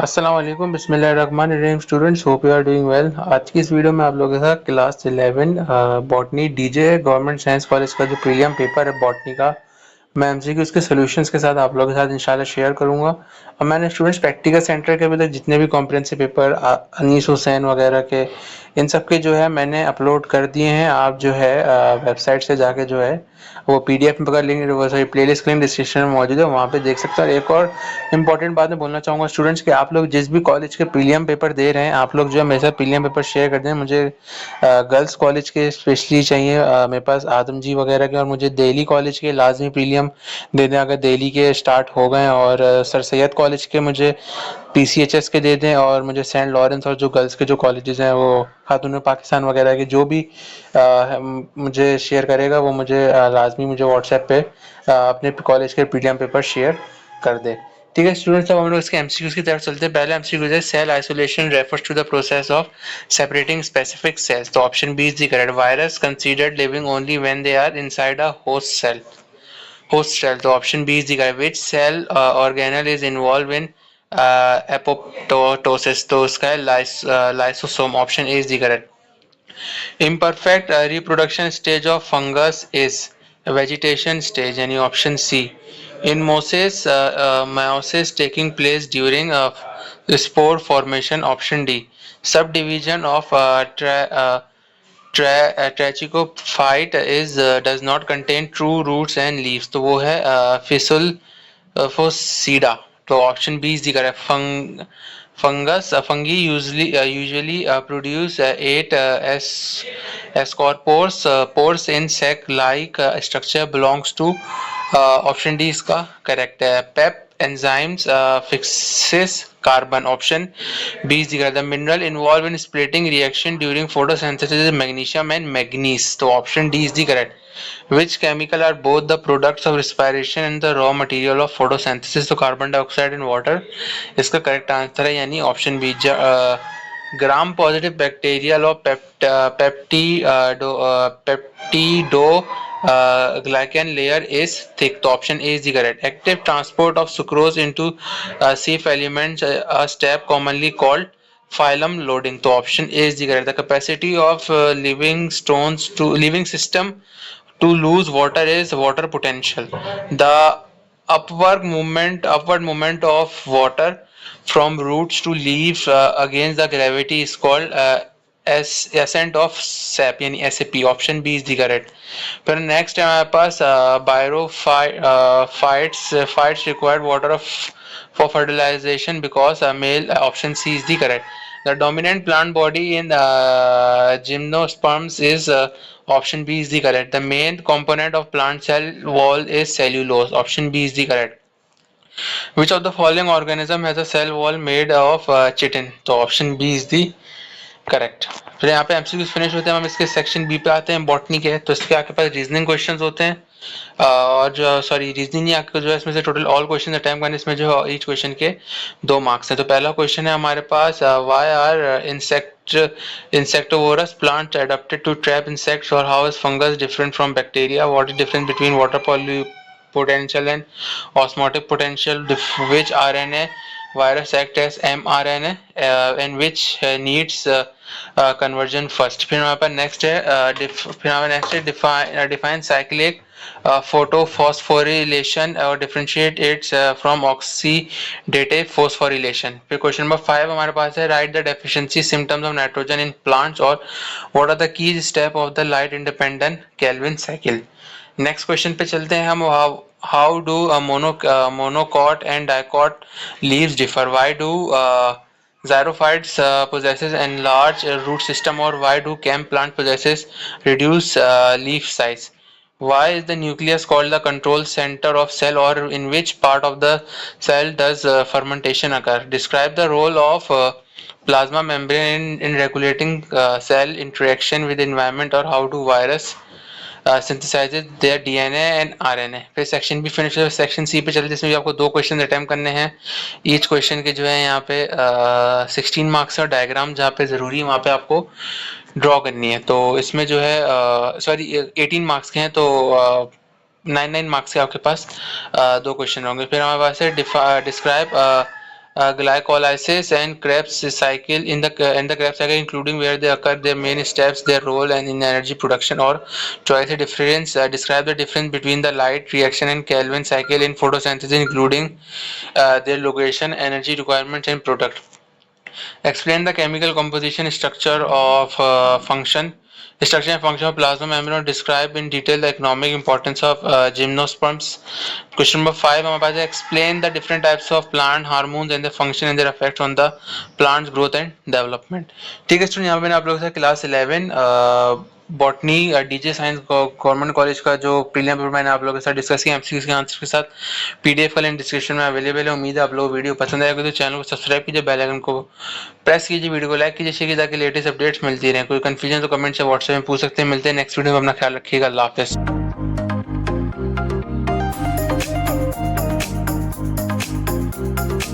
अस्सलाम वालेकुम बिस्मिल्लाहिर्रहमानिर्रहीम students hope you are doing well. आज की इस वीडियो में आप लोगों के साथ class 11 botany DJ government science college का जो प्रीलियम पेपर है बॉटनी का, मैं एमसीक्यू उसके सॉल्यूशंस के साथ आप लोगों के साथ इंशाल्लाह शेयर करूंगा। और मैंने स्टूडेंट्स प्रैक्टिकल सेंटर के अभी तक जितने भी कॉम्प्रिहेंसिव पेपर अनीस हुसैन वगैरह के, इन सब के जो है मैंने अपलोड कर दिए हैं। आप जो है वेबसाइट से जाके जो है वो पीडीएफ का लिंक प्लेलिस्ट का लिंक डिस्क्रिप्शन में मौजूद है, वहाँ पे देख सकते हैं। और एक और इम्पॉर्टेंट बात मैं बोलना चाहूँगा स्टूडेंट्स कि आप लोग जिस भी कॉलेज के प्रीलियम पेपर दे रहे हैं, आप लोग जो है मेरे साथ प्रीलियम पेपर शेयर कर दें। मुझे गर्ल्स कॉलेज के स्पेशली चाहिए, मेरे पास आदम जी वगैरह के, और मुझे दिल्ली कॉलेज के लाजमी प्रीलियम दे दें अगर दिल्ली के स्टार्ट हो गए, और सर सैयद कॉलेज के मुझे पीसीएचएस के दे दें, और मुझे सेंट लॉरेंस और जो गर्ल्स के जो कॉलेजेस हैं वो खातून पाकिस्तान वगैरह के जो भी मुझे शेयर करेगा वो मुझे लाजमी मुझे व्हाट्सएप पे अपने कॉलेज के प्रीलियम पेपर शेयर कर दे। ठीक है स्टूडेंट्स, अब हम लोग इसके एमसीक्यूज की तरफ चलते हैं। पहला एमसीक्यू है cell isolation refers to the process of separating specific cells. तो option B is the correct. Virus considered living only when they are inside a host cell. Host cell, तो option B is the correct. Which cell organelle is involved in apoptosis. तो उसका है lysosome. Option A is the correct. Imperfect reproduction stage of fungus is vegetation stage, यानी option C. In mosaic meiosis taking place during spore formation, option D. Subdivision of trachyphyte is does not contain true roots and leaves, तो वो है फिसुल फोसीडा। तो option B is the correct. fungi usually produce 8 ascorpores pores in sac like structure belongs to option D इसका correct है। पेप enzymes fixes carbon, option B is the mineral involved in splitting reaction during photosynthesis is magnesium and manganese, तो option D is the correct। Which chemical are both the products of respiration and the raw material of photosynthesis, तो carbon dioxide and water इसका correct answer है, यानी option B. Gram positive bacterial और पेप्टिडो glycan layer is thick, तो option A is the correct. Active transport of sucrose into sieve elements a step commonly called phylum loading, तो option A is the correct. The capacity of living system to lose water is water potential. The upward movement of water from roots to leaves against the gravity is called ascent of sap, यानी SAP। Option B is the correct. फिर next है हमारे पास phytes required water for fertilization because male, option C is the correct। The dominant plant body in gymnosperms is option B is the correct। The main component of plant cell wall is cellulose, option B is the correct। Which of the following organism has a cell wall made of chitin, तो option B is the correct. फिर यहाँ पे MCQs finish होते हैं, हम इसके section B पे आते हैं बॉटनी के। तो इसके आपके पास रीजनिंग क्वेश्चंस होते हैं, और जो सॉरी रीजनिंग नहीं, आपको जो है इसमें से टोटल ऑल क्वेश्चन अटेम्प्ट करने, इसमें जो ईच क्वेश्चन के 2 मार्क्स हैं। तो पहला क्वेश्चन है हमारे पास, why are insectivorous plants adapted to trap insects, or how is fungus different from bacteria, what is difference between water potential and osmotic potential, which RNA virus act as mRNA and which needs conversion first। फिर हमारे पास next है define cyclic photophosphorylation और differentiate it from oxidative phosphorylation। फिर question number 5 हमारे पास है, write the deficiency symptoms of nitrogen in plants और what are the key step of the light independent Calvin cycle. Next question पे चलते हैं हम। How do monocot and dicot leaves differ, why do xerophytes possesses enlarged root system, or why do chem plant possesses reduced leaf size? Why is the nucleus called the control center of cell, or in which part of the cell does fermentation occur? Describe the role of plasma membrane in regulating cell interaction with environment, or how do virus synthesizes their DNA and RNA। फिर section B finish, section C पे चलते हैं, जिसमें भी आपको 2 question attempt करने हैं। Each question के जो है यहाँ पे 16 मार्क्स और डायग्राम जहाँ पे जरूरी है वहाँ पे आपको ड्रॉ करनी है। तो इसमें जो है सॉरी 18 मार्क्स के हैं, तो 9 मार्क्स के आपके पास 2 क्वेश्चन होंगे। फिर हमारे पास है describe glycolysis and Krebs cycle in the Krebs cycle, including where they occur, their main steps, their role, and in energy production or choice difference. Describe the difference between the light reaction and Calvin cycle in photosynthesis, including their location, energy requirements, and product. Explain the chemical composition, structure and function of plasma membrane. Describe in detail the economic importance of gymnosperms. Question number 5 हमारे पास है explain the different types of plant hormones and their function and their effect on the plant's growth and development. ठीक है student, यहाँ पे मैंने आप लोगों से class 11 botany DJ science government college का जो प्रीलियम पेपर मैंने आप लोगों के साथ डिस्कस किया एमसीक्यूज के आंसर के साथ पीडीएफ का लिंक डिस्क्रिप्शन में अवेलेबल है। उम्मीद है आप लोगों को वीडियो पसंद आएगा, तो चैनल को सब्सक्राइब कीजिए, बेल आइकन को प्रेस कीजिए, वीडियो को लाइक कीजिए, शेयर कीजिए ताकि लेटेस्ट अपडेट्स मिलती रहें। कोई कंफ्यूजन तो कमेंट से व्हाट्सएप में पूछ सकते हैं। मिलते हैं नेक्स्ट वीडियो में, अपना ख्याल रखिएगा। अल्लाह हाफिज़।